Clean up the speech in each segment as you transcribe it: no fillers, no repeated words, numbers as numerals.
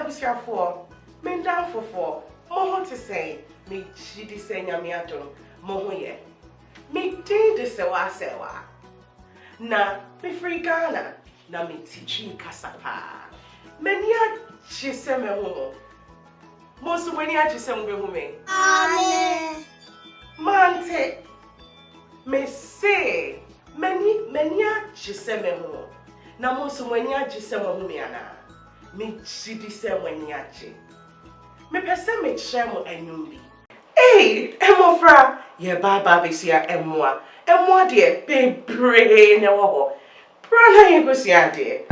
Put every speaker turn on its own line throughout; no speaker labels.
Abisia for, men down for, more to say, me chidi say nyamiato, moho ye. Me ding de sewa sewa. Na, me free Ghana, na me teaching kasapa. Menia chise me homo. Mosu wenia chise mbe hume.
Amen.
Mante, me say, menia chise me homo. Na mosu wenia chise me hume ana. Me chidi se wenia chi. Me pese me chemo enyumbi. Hey, emofra, ye baba besia emwa. Emwa de bebre ne wo. Brana ye gosia de.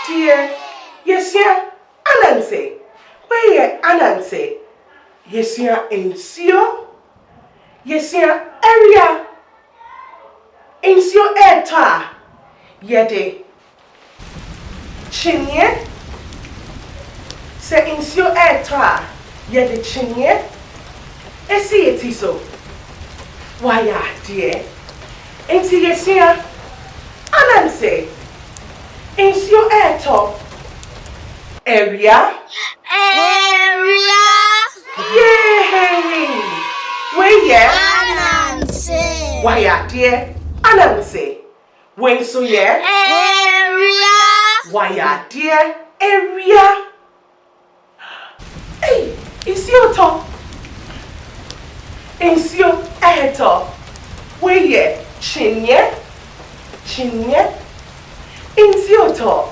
Dear, yes, yeah, Ananse. Where ye Ananse? Yes, yeah, Insio. Yes, yeah, area. Insio eta. Yede. Chinye. Se insio eta. Yede chinye. Esi etiso. Why, dear. Inti yes, yeah, Ananse. Insio eto. Area. Yay! Where ye?
Ananse.
Why dear? Ananse. When so ye?
Area.
Why dear? Area. Hey, insio to. Insio eto. Where ye? Chinye. Chinye. Insio to.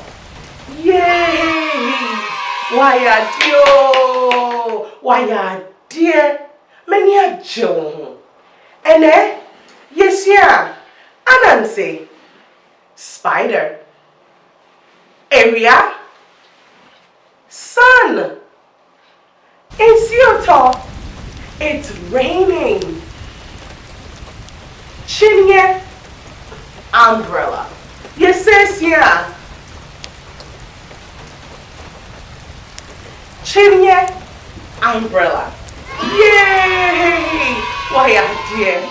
Yay! Why dear? Why dear? Many a Joe. And yes, yeah. Ananse. Spider. Area. Sun. Insio to. It's raining. Chinye. Umbrella. Yes, yeah. Chinye. Umbrella. Yay! Why, dear?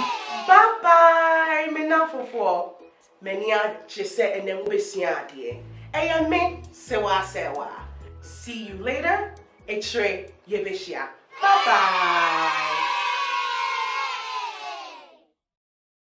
Bye-bye. Me now for many are just said and then we see dear. And me sewa. See you later. Etre yebishia. Bye-bye.